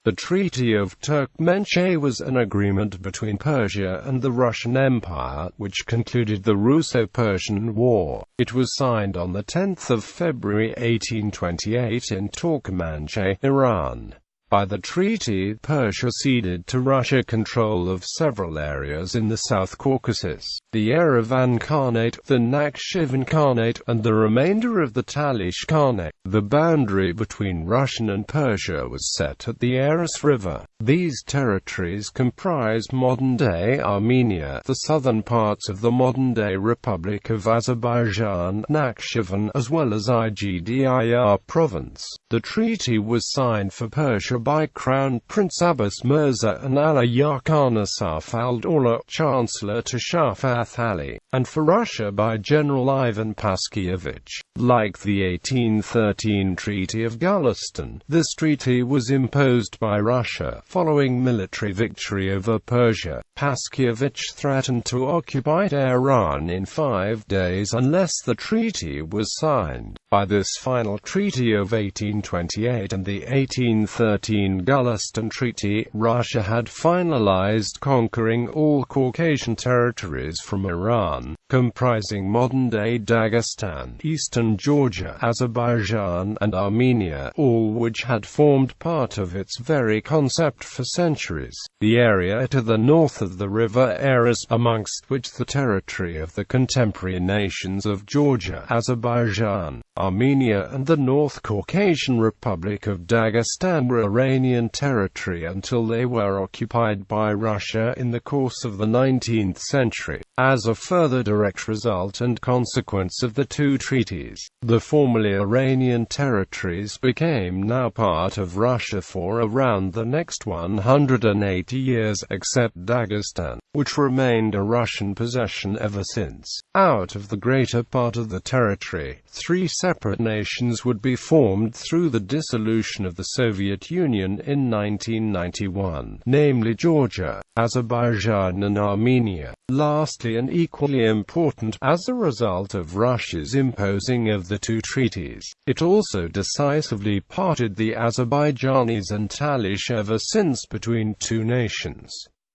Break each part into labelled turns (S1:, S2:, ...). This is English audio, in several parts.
S1: The Treaty of Turkmenchay was an agreement between Persia and the Russian Empire, which concluded the Russo-Persian War. It was signed on 10 February 1828 in Torkamanchay, Iran. By the treaty, Persia ceded to Russia control of several areas in the South Caucasus, the Erivan Khanate, the Nakhchivan Khanate, and the remainder of the Talysh Khanate. The boundary between Russian and Persia was set at the Aras River. These territories comprise modern-day Armenia, the southern parts of the modern-day Republic of Azerbaijan, Nakhchivan, as well as Igdir province. The treaty was signed for Persia by Crown Prince Abbas Mirza and Alaya Khan Asaf al-Dawla, Chancellor to Shah Fath Ali, and for Russia by General Ivan Paskievich. Like the 1813 Treaty of Gulistan, this treaty was imposed by Russia following military victory over Persia. Paskievich threatened to occupy Iran in 5 days unless the treaty was signed. By this final treaty of 1828 and the 1813 Gulistan Treaty, Russia had finalized conquering all Caucasian territories from Iran, comprising modern-day Dagestan, eastern Georgia, Azerbaijan, and Armenia, all which had formed part of its very concept for centuries. The area to the north of the river Aras, amongst which the territory of the contemporary nations of Georgia, Azerbaijan, Armenia and the North Caucasian Republic of Dagestan were Iranian territory until they were occupied by Russia in the course of the 19th century. As a further direct result and consequence of the two treaties, the formerly Iranian territories became now part of Russia for around the next 180 years, except Dagestan, which remained a Russian possession ever since. Out of the greater part of the territory, 3 separate nations would be formed through the dissolution of the Soviet Union in 1991, namely Georgia, Azerbaijan and Armenia. Lastly, and equally important, as a result of Russia's imposing of the two treaties, it also decisively parted the Azerbaijanis and Talysh ever since between two nations.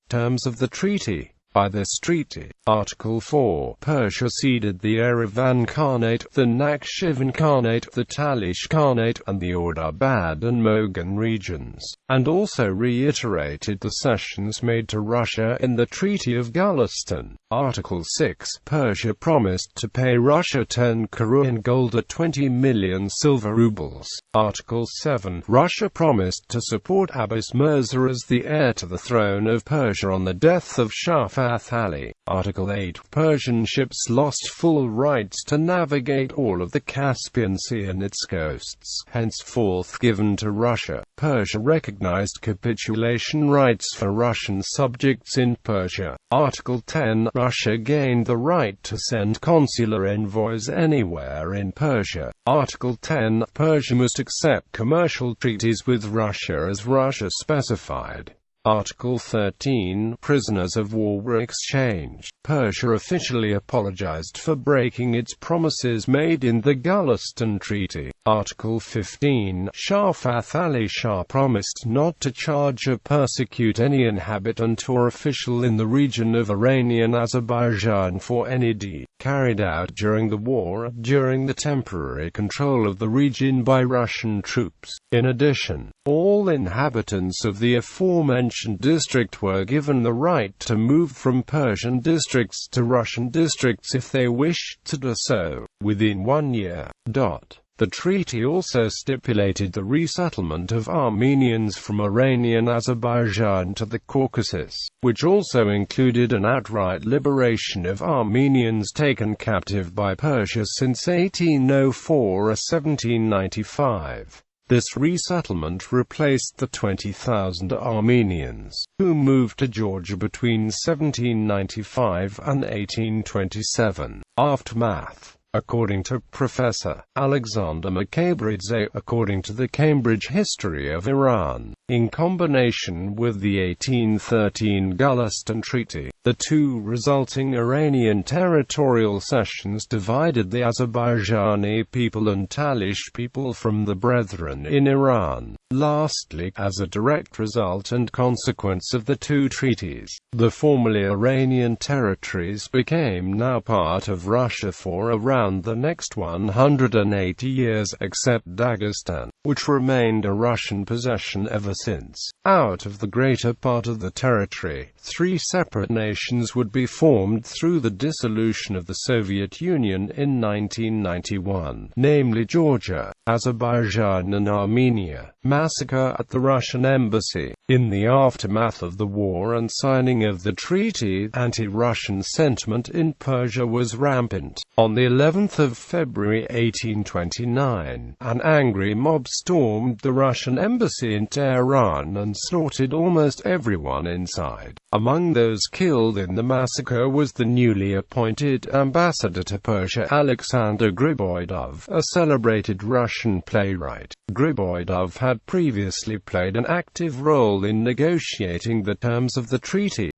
S1: Terms of the treaty. By this treaty, Article 4, Persia ceded the Erivan Khanate, the Nakhchivan Khanate, the Talysh Khanate, and the Aras and Mogan regions, and also reiterated the cessions made to Russia in the Treaty of Gulistan. Article 6, Persia promised to pay Russia 10 crore in gold at 20 million silver rubles. Article 7, Russia promised to support Abbas Mirza as the heir to the throne of Persia on the death of Shah Fath Ali. Article 8, Persian ships lost full rights to navigate all of the Caspian Sea and its coasts, henceforth given to Russia. Persia recognized capitulation rights for Russian subjects in Persia. Article 10, Russia gained the right to send consular envoys anywhere in Persia. Article 10, Persia must accept commercial treaties with Russia as Russia specified. Article 13, prisoners of war were exchanged. Persia officially apologized for breaking its promises made in the Gulistan Treaty. Article 15, Shah Fath Ali Shah promised not to charge or persecute any inhabitant or official in the region of Iranian Azerbaijan for any deed carried out during the war, during the temporary control of the region by Russian troops. In addition, all inhabitants of the aforementioned district were given the right to move from Persian districts to Russian districts if they wished to do so, within 1 year. The treaty also stipulated the resettlement of Armenians from Iranian Azerbaijan to the Caucasus, which also included an outright liberation of Armenians taken captive by Persia since 1804 or 1795. This resettlement replaced the 20,000 Armenians, who moved to Georgia between 1795 and 1827. Aftermath. According to Professor Alexander Makabridze, according to the Cambridge History of Iran, in combination with the 1813 Gulistan Treaty, The two resulting Iranian territorial cessions divided the Azerbaijani people and Talysh people from the Brethren in Iran. Lastly, as a direct result and consequence of the two treaties, the formerly Iranian territories became now part of Russia for around the next 180 years, except Dagestan, which remained a Russian possession ever since. Out of the greater part of the territory, three separate nations would be formed through the dissolution of the Soviet Union in 1991, namely Georgia, Azerbaijan and Armenia. Massacre at the Russian embassy. In the aftermath of the war and signing of the treaty, anti-Russian sentiment in Persia was rampant. On the 11th of February 1829, an angry mob stormed the Russian embassy in Tehran and slaughtered almost everyone inside. Among those killed in the massacre was the newly appointed ambassador to Persia Alexander Griboyedov, a celebrated Russian playwright. Griboyedov had previously played an active role in negotiating the terms of the treaty.